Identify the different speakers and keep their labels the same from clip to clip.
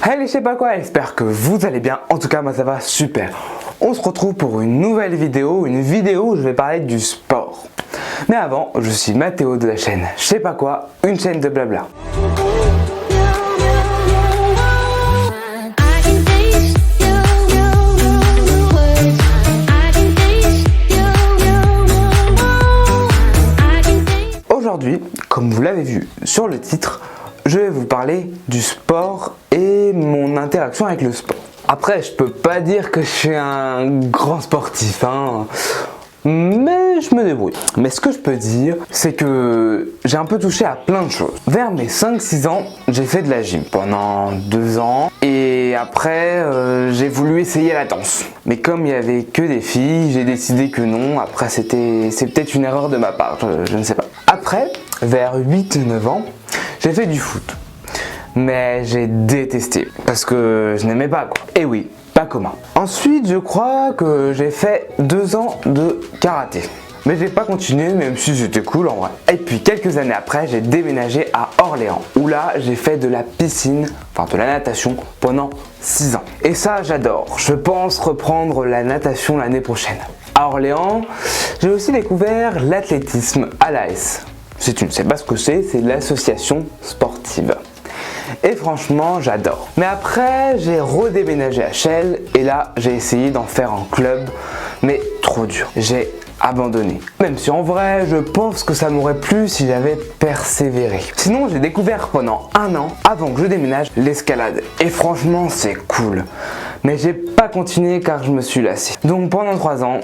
Speaker 1: Allez, je sais pas quoi, j'espère que vous allez bien. En tout cas, moi ça va super. On se retrouve pour une nouvelle vidéo, où je vais parler du sport. Mais avant, je suis Mathéo de la chaîne Je sais pas quoi, une chaîne de blabla. Aujourd'hui, comme vous l'avez vu sur le titre, je vais vous parler du sport et mon interaction avec le sport. Après, je peux pas dire que je suis un grand sportif, mais je me débrouille. Mais ce que je peux dire, c'est que j'ai un peu touché à plein de choses. Vers mes 5-6 ans, j'ai fait de la gym pendant 2 ans. Et après, j'ai voulu essayer la danse. Mais comme il n'y avait que des filles, j'ai décidé que non. Après, c'est peut-être une erreur de ma part, je ne sais pas. Après, vers 8-9 ans, j'ai fait du foot. Mais j'ai détesté parce que je n'aimais pas quoi. Et oui, pas commun. Ensuite, je crois que j'ai fait 2 ans de karaté. Mais j'ai pas continué, même si c'était cool en vrai. Et puis quelques années après, j'ai déménagé à Orléans, où là, j'ai fait de la piscine, enfin de la natation, pendant 6 ans. Et ça, j'adore. Je pense reprendre la natation l'année prochaine. À Orléans, j'ai aussi découvert l'athlétisme à l'AS. Si tu ne sais pas ce que c'est l'association sportive. Et franchement, j'adore. Mais après, j'ai redéménagé à Chelles et là, j'ai essayé d'en faire un club, mais trop dur. J'ai abandonné. Même si en vrai, je pense que ça m'aurait plu si j'avais persévéré. Sinon, j'ai découvert pendant 1 an, avant que je déménage, l'escalade. Et franchement, c'est cool. Mais j'ai pas continué car je me suis lassé. Donc pendant 3 ans,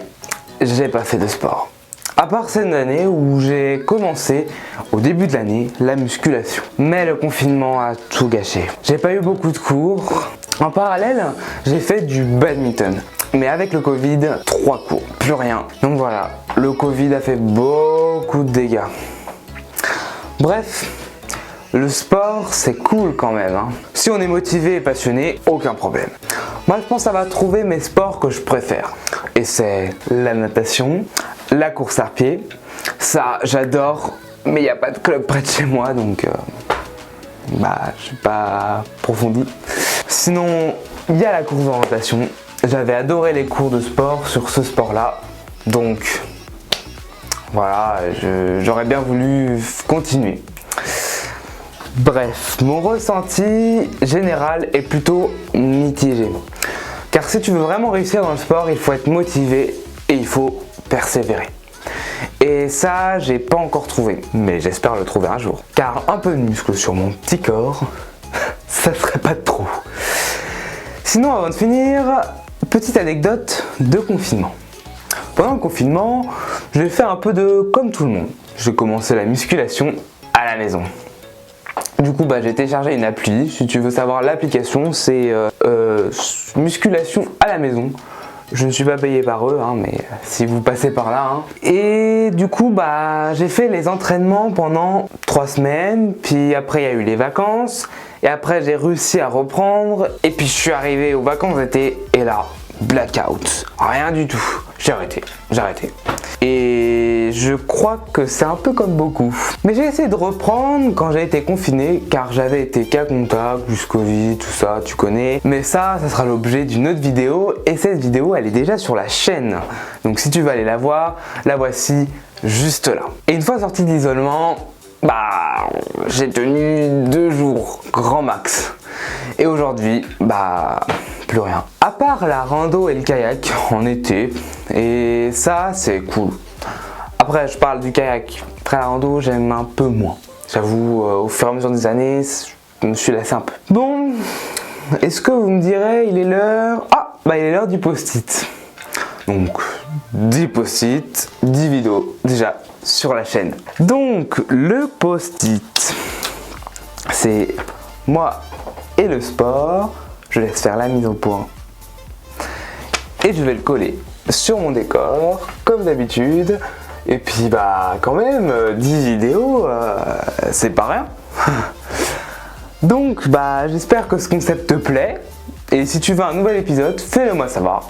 Speaker 1: j'ai pas fait de sport. À part cette année où j'ai commencé, au début de l'année, la musculation. Mais le confinement a tout gâché. J'ai pas eu beaucoup de cours. En parallèle, j'ai fait du badminton. Mais avec le Covid, 3 cours, plus rien. Donc voilà, le Covid a fait beaucoup de dégâts. Bref, le sport c'est cool quand même. Si on est motivé et passionné, aucun problème. Moi je pense que ça va trouver mes sports que je préfère. Et c'est la natation, la course à pied. Ça j'adore, mais il n'y a pas de club près de chez moi donc je suis pas approfondi. Sinon, il y a la course d'orientation. J'avais adoré les cours de sport sur ce sport-là. Donc voilà, j'aurais bien voulu continuer. Bref, mon ressenti général est plutôt mitigé. Car si tu veux vraiment réussir dans le sport, il faut être motivé et il faut persévérer. Et ça, j'ai pas encore trouvé, mais j'espère le trouver un jour. Car un peu de muscle sur mon petit corps, ça serait pas de trop. Sinon, avant de finir, petite anecdote de confinement. Pendant le confinement, j'ai fait un peu de comme tout le monde. J'ai commencé la musculation à la maison. Du coup, j'ai téléchargé une appli. Si tu veux savoir l'application, c'est musculation à la maison. Je ne suis pas payé par eux, mais si vous passez par là. Et du coup, j'ai fait les entraînements pendant 3 semaines. Puis après, il y a eu les vacances. Et après, j'ai réussi à reprendre. Et puis, je suis arrivé aux vacances d'été. Et là, blackout. Rien du tout. J'ai arrêté. Et je crois que c'est un peu comme beaucoup. Mais j'ai essayé de reprendre quand j'ai été confiné, car j'avais été cas contact, plus Covid, tout ça, tu connais. Mais ça sera l'objet d'une autre vidéo. Et cette vidéo, elle est déjà sur la chaîne. Donc si tu veux aller la voir, la voici juste là. Et une fois sorti de l'isolement, j'ai tenu 2 jours, grand max. Et aujourd'hui, plus rien. À part la rando et le kayak en été, et ça c'est cool. Après je parle du kayak, après la rando j'aime un peu moins. J'avoue, au fur et à mesure des années, je me suis lassé un peu. Bon, est-ce que vous me direz, il est l'heure... il est l'heure du post-it. Donc, 10 post-it, 10 vidéos déjà sur la chaîne. Donc, le post-it, c'est moi et le sport. Je laisse faire la mise au point. Et je vais le coller sur mon décor, comme d'habitude. Et puis, quand même, 10 vidéos, c'est pas rien. Donc, j'espère que ce concept te plaît. Et si tu veux un nouvel épisode, fais-le moi savoir.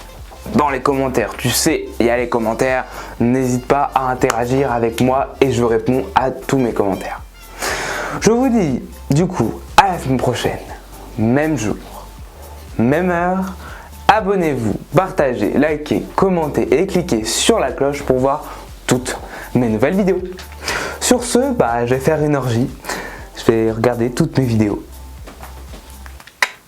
Speaker 1: Dans les commentaires, tu sais, il y a les commentaires. N'hésite pas à interagir avec moi et je réponds à tous mes commentaires. Je vous dis, du coup, à la semaine prochaine, même jour, même heure. Abonnez-vous, partagez, likez, commentez et cliquez sur la cloche pour voir toutes mes nouvelles vidéos. Sur ce, je vais faire une orgie. Je vais regarder toutes mes vidéos.